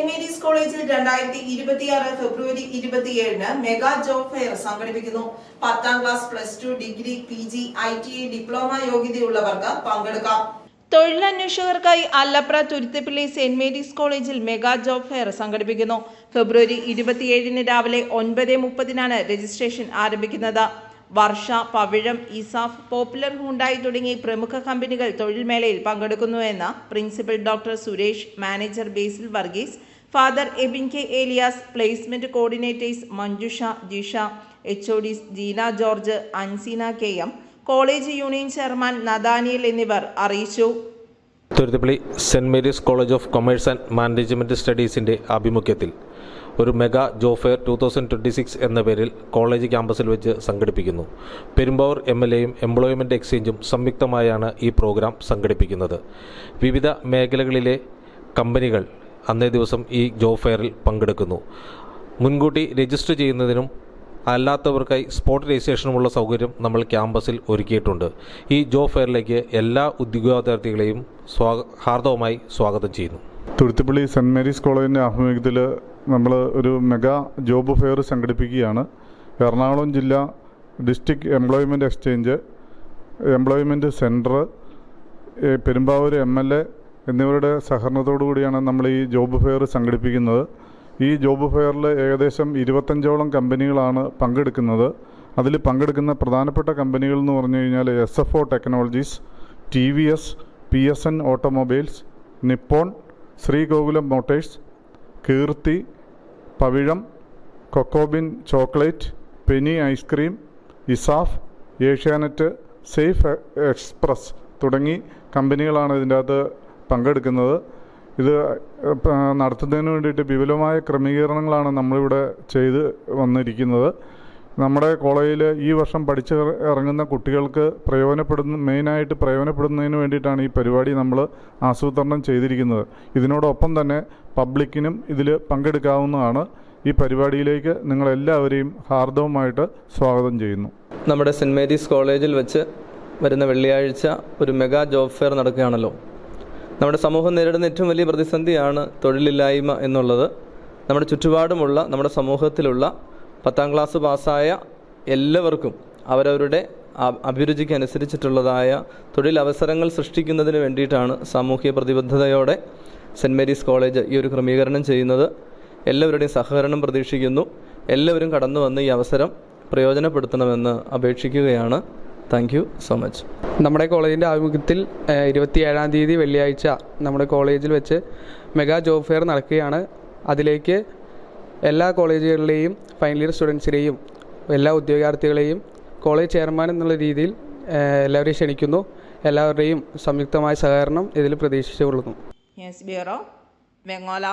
Saint Mary's കോളേജിൽ 2026 ഫെബ്രുവരി 27 mega job fair സംഘടിപ്പിക്കുന്നു. 10ാം class, +2, degree, PG, ITI diploma യോഗ്യതയുള്ളവർക്ക് പങ്കെടുക്കാം. തൊഴിലന്വേഷകർക്കായി അല്ലപ്ര തുരുത്തിപ്പള്ളി സെന്റ് മേരീസ് കോളേജിൽ മെഗാ ജോബ് ഫെയർ സംഘടിപ്പിക്കുന്നു. ഫെബ്രുവരി 27 രാവിലെ 9:30 രജിസ്ട്രേഷൻ ആരംഭിക്കുന്നത്. വർഷ, പവിഴം, ഇസാഫ്, പോപ്പുലർ ഹുണ്ടായി തുടങ്ങി പ്രമുഖ കമ്പനികൾ തൊഴിൽ മേളയിൽ പങ്കെടുക്കുന്നുവെന്ന് principal doctor Suresh, manager Basil Varghese, father Ebin K Elias, placement coordinators Manjusha, Jisha, HODs Jeena George, Anseena KM, college union chairman Nadaniel എന്നിവർ അറിയിച്ചു. Thuruthipally saint Mary's college of commerce and management സ്റ്റഡീസിന്റെ ആഭിമുഖ്യത്തിൽ ഒരു മെഗാ ജോബ് ഫെയർ 2026 എന്ന പേരിൽ കോളേജ് ക്യാമ്പസിൽ വെച്ച് സംഘടിപ്പിക്കുന്നു. പെരുമ്പാവൂർ MLAയും എംപ്ലോയ്മെൻറ്റ് എക്സ്ചേഞ്ചും സംയുക്തമായാണ് ഈ പ്രോഗ്രാം സംഘടിപ്പിക്കുന്നത്. വിവിധ മേഖലകളിലെ കമ്പനികൾ അന്നേ ദിവസം ഈ ജോബ് ഫെയറിൽ പങ്കെടുക്കുന്നു. മുൻകൂട്ടി രജിസ്റ്റർ ചെയ്യുന്നതിനും അല്ലാത്തവർക്കായി സ്പോട്ട് രജിസ്ട്രേഷനുമുള്ള സൗകര്യം നമ്മൾ ക്യാമ്പസിൽ ഒരുക്കിയിട്ടുണ്ട്. ഈ ജോബ് ഫെയറിലേക്ക് എല്ലാ ഉദ്യോഗാർത്ഥികളെയും ഹാർദവമായി സ്വാഗതം ചെയ്യുന്നു. തുരുത്തിപ്പള്ളി സെൻറ്റ് മേരീസ് കോളേജിൻ്റെ ആഭിമുഖ്യത്തിൽ നമ്മൾ ഒരു മെഗാ ജോബ് ഫെയർ സംഘടിപ്പിക്കുകയാണ്. എറണാകുളം ജില്ലാ district employment exchange, employment centre, Perumbavoor MLA എന്നിവരുടെ സഹകരണത്തോടു കൂടിയാണ് നമ്മൾ ഈ ജോബ് ഫെയർ സംഘടിപ്പിക്കുന്നത്. ഈ ജോബ് ഫെയറിൽ ഏകദേശം 25ഓളം കമ്പനികളാണ് പങ്കെടുക്കുന്നത്. അതിൽ പങ്കെടുക്കുന്ന പ്രധാനപ്പെട്ട കമ്പനികൾ എന്ന് പറഞ്ഞു കഴിഞ്ഞാൽ SFO technologies, TVS, PSN automobiles, Nippon, Sreegokulam motors, Keerthi, Pavizham, Cocobin chocolate, Penny ice cream, ESAF, Asianet, Safe Express തുടങ്ങി കമ്പനികളാണ് ഇതിൻ്റെ അകത്ത് പങ്കെടുക്കുന്നത്. ഇത് നടത്തുന്നതിന് വേണ്ടിയിട്ട് വിപുലമായ ക്രമീകരണങ്ങളാണ് നമ്മളിവിടെ ചെയ്ത് വന്നിരിക്കുന്നത്. നമ്മുടെ കോളേജിൽ ഈ വർഷം പഠിച്ച് ഇറങ്ങുന്ന കുട്ടികൾക്ക് മെയിനായിട്ട് പ്രയോജനപ്പെടുന്നതിന് വേണ്ടിയിട്ടാണ് ഈ പരിപാടി നമ്മൾ ആസൂത്രണം ചെയ്തിരിക്കുന്നത്. ഇതിനോടൊപ്പം തന്നെ പബ്ലിക്കിനും ഇതിൽ പങ്കെടുക്കാവുന്നതാണ്. ഈ പരിപാടിയിലേക്ക് നിങ്ങളെല്ലാവരെയും ഹാർദവമായിട്ട് സ്വാഗതം ചെയ്യുന്നു. നമ്മുടെ സെൻറ്റ് മേരീസ് കോളേജിൽ വെച്ച് വരുന്ന വെള്ളിയാഴ്ച ഒരു മെഗാ ജോബ് ഫെയർ നടക്കുകയാണല്ലോ. നമ്മുടെ സമൂഹം നേരിടുന്ന ഏറ്റവും വലിയ പ്രതിസന്ധിയാണ് തൊഴിലില്ലായ്മ എന്നുള്ളത്. നമ്മുടെ ചുറ്റുപാടുമുള്ള നമ്മുടെ സമൂഹത്തിലുള്ള 10ാം ക്ലാസ് പാസ്സായ എല്ലാവർക്കും അവരവരുടെ അഭിരുചിക്ക് അനുസരിച്ചിട്ടുള്ളതായ തൊഴിലവസരങ്ങൾ സൃഷ്ടിക്കുന്നതിന് വേണ്ടിയിട്ടാണ് സാമൂഹ്യ പ്രതിബദ്ധതയോടെ സെൻറ്റ് മേരീസ് കോളേജ് ഈ ഒരു ക്രമീകരണം ചെയ്യുന്നത്. എല്ലാവരുടെയും സഹകരണം പ്രതീക്ഷിക്കുന്നു. എല്ലാവരും കടന്നു വന്ന് ഈ അവസരം പ്രയോജനപ്പെടുത്തണമെന്ന് അപേക്ഷിക്കുകയാണ്. Thank you so much. നമ്മുടെ കോളേജിൻ്റെ ആഭിമുഖ്യത്തിൽ 27-ാം തീയതി വെള്ളിയാഴ്ച നമ്മുടെ കോളേജിൽ വെച്ച് മെഗാ ജോബ് ഫെയർ നടക്കുകയാണ്. അതിലേക്ക് എല്ലാ കോളേജുകളിലെയും ഫൈനൽ ഇയർ സ്റ്റുഡൻസിനെയും എല്ലാ ഉദ്യോഗാർത്ഥികളെയും കോളേജ് ചെയർമാൻ എന്നുള്ള രീതിയിൽ എല്ലാവരെയും ക്ഷണിക്കുന്നു. എല്ലാവരുടെയും സംയുക്തമായ സഹകരണം ഇതിൽ പ്രതീക്ഷിച്ചുകൊള്ളുന്നു. News bureau, Vengola.